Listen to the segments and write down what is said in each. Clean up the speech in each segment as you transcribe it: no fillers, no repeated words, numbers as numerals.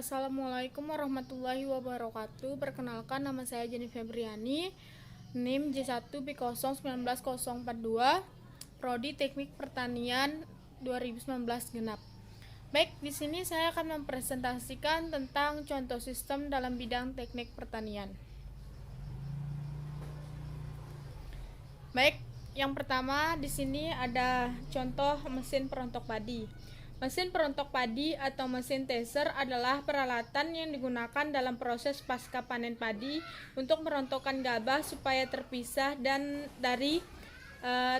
Assalamualaikum warahmatullahi wabarakatuh. Perkenalkan, nama saya Jenny Febriani, NIM J1B019042, Prodi Teknik Pertanian 2019 genap. Baik, di sini saya akan mempresentasikan tentang contoh sistem dalam bidang teknik pertanian. Baik, yang pertama di sini ada contoh mesin perontok padi. Mesin perontok padi atau mesin thresher adalah peralatan yang digunakan dalam proses pasca panen padi untuk merontokkan gabah supaya terpisah dan dari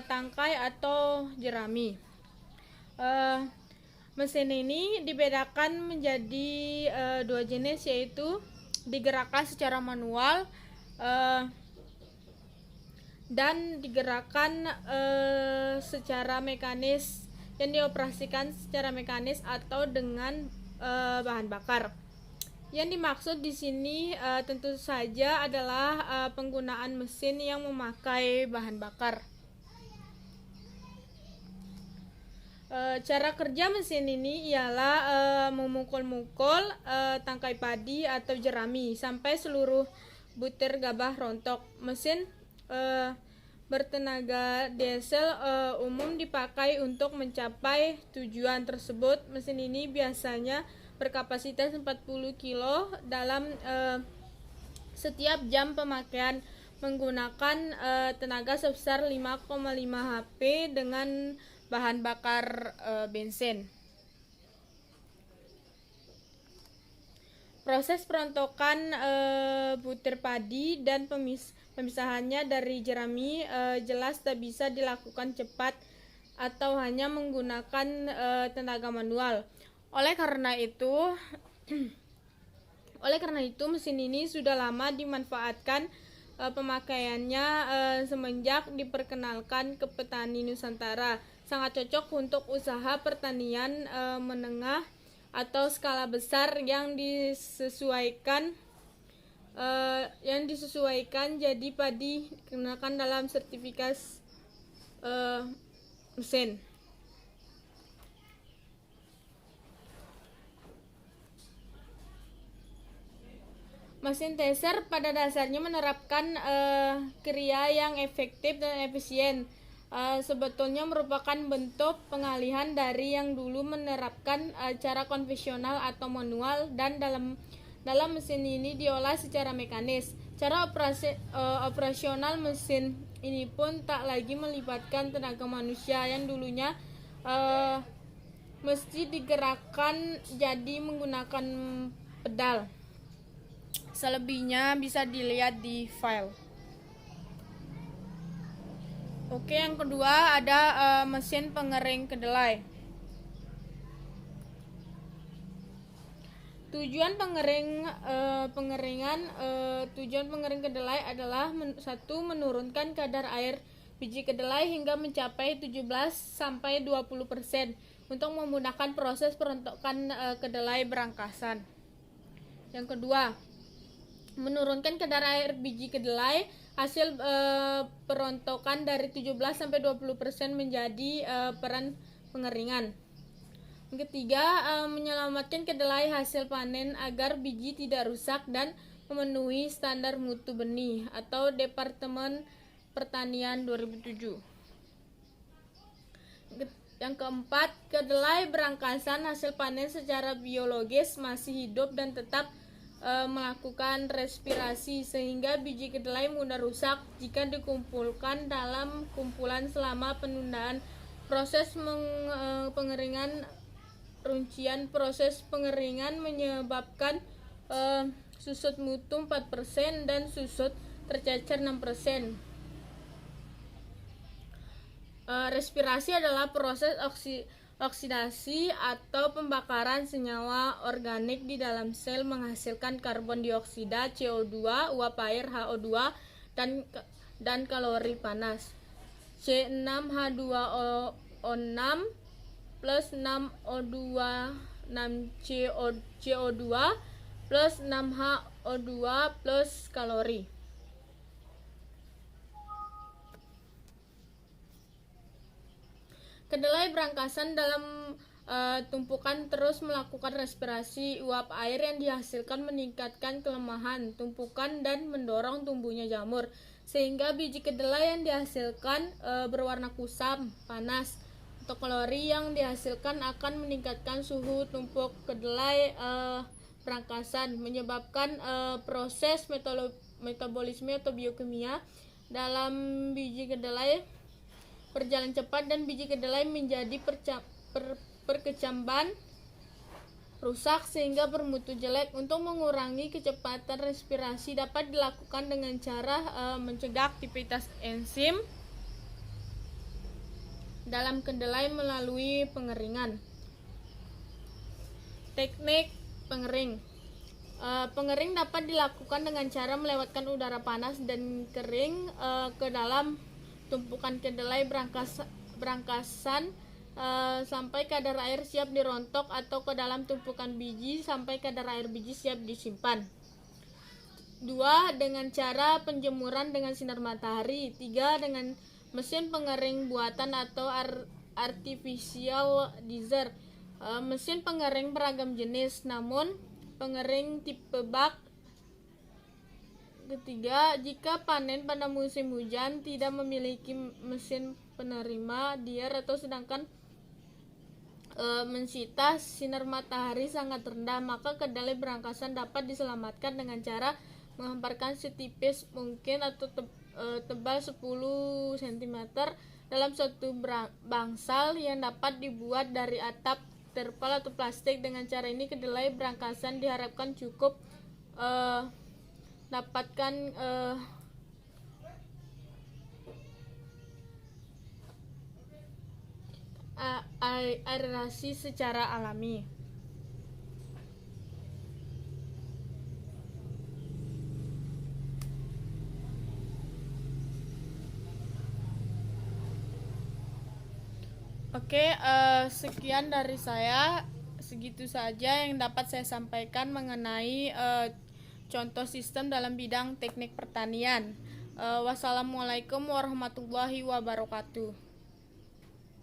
tangkai atau jerami. Mesin ini dibedakan menjadi dua jenis, yaitu digerakkan secara manual dan digerakkan secara mekanis, yang dioperasikan secara mekanis atau dengan bahan bakar. Yang dimaksud di sini tentu saja adalah penggunaan mesin yang memakai bahan bakar. Cara kerja mesin ini ialah memukul-mukul tangkai padi atau jerami sampai seluruh butir gabah rontok. Mesin bertenaga diesel umum dipakai untuk mencapai tujuan tersebut. Mesin ini biasanya berkapasitas 40 kg dalam setiap jam pemakaian, menggunakan tenaga sebesar 5,5 HP dengan bahan bakar bensin. Proses perontokan butir padi dan pemisahannya dari jerami jelas tak bisa dilakukan cepat atau hanya menggunakan tenaga manual. Oleh karena itu mesin ini sudah lama dimanfaatkan. Pemakaiannya semenjak diperkenalkan ke petani Nusantara. Sangat cocok untuk usaha pertanian menengah atau skala besar yang disesuaikan jadi padi dikenakan dalam sertifikasi mesin. Mesin thresher pada dasarnya menerapkan kriya yang efektif dan efisien. Sebetulnya merupakan bentuk pengalihan dari yang dulu menerapkan cara konvensional atau manual, dan dalam mesin ini diolah secara mekanis. Cara operasional mesin ini pun tak lagi melibatkan tenaga manusia yang dulunya mesti digerakkan jadi menggunakan pedal. Selebihnya bisa dilihat di file. Oke, yang kedua ada mesin pengering kedelai. Tujuan pengering kedelai adalah satu, menurunkan kadar air biji kedelai hingga mencapai 17-20% untuk memudahkan proses perontokan kedelai berangkasan. Yang kedua, menurunkan kadar air biji kedelai hasil perontokan dari 17-20% menjadi peran pengeringan. Yang ketiga, menyelamatkan kedelai hasil panen agar biji tidak rusak dan memenuhi standar mutu benih atau Departemen Pertanian 2007. Yang keempat, kedelai berangkasan hasil panen secara biologis masih hidup dan tetap melakukan respirasi, sehingga biji kedelai mudah rusak jika dikumpulkan dalam kumpulan selama penundaan. Proses pengeringan rincian proses pengeringan menyebabkan susut mutu 4% dan susut tercecer 6%. Respirasi adalah proses oksidasi atau pembakaran senyawa organik di dalam sel menghasilkan karbon dioksida, CO2, uap air, HO2, dan kalori panas. C6H2O6 plus 6O2 6CO2 plus 6HO2 plus kalori. Kedelai berangkasan dalam tumpukan terus melakukan respirasi. Uap air yang dihasilkan meningkatkan kelemahan tumpukan dan mendorong tumbuhnya jamur, sehingga biji kedelai yang dihasilkan berwarna kusam, panas. Untuk kalori yang dihasilkan akan meningkatkan suhu tumpuk kedelai berangkasan, menyebabkan proses metabolisme atau biokimia dalam biji kedelai berjalan cepat dan biji kedelai menjadi berkecamban rusak sehingga bermutu jelek. Untuk mengurangi kecepatan respirasi dapat dilakukan dengan cara mencegah aktivitas enzim dalam kedelai melalui pengeringan. Teknik pengering. Pengering dapat dilakukan dengan cara melewatkan udara panas dan kering ke dalam tumpukan kedelai berangkasan sampai kadar air siap dirontok, atau ke dalam tumpukan biji sampai kadar air biji siap disimpan. 2. Dengan cara penjemuran dengan sinar matahari. 3. Dengan mesin pengering buatan atau artificial diesel. Mesin pengering beragam jenis, namun pengering tipe bak. Ketiga, jika panen pada musim hujan tidak memiliki mesin penerima dier atau sedangkan mensitas sinar matahari sangat rendah, maka kedelai berangkasan dapat diselamatkan dengan cara menghamparkan setipis mungkin atau tebal 10 cm dalam satu bangsal yang dapat dibuat dari atap, terpal atau plastik. Dengan cara ini kedelai berangkasan diharapkan cukup dapatkan aerasi secara alami. Oke, sekian dari saya. Segitu saja yang dapat saya sampaikan mengenai contoh sistem dalam bidang teknik pertanian. Wassalamualaikum warahmatullahi wabarakatuh.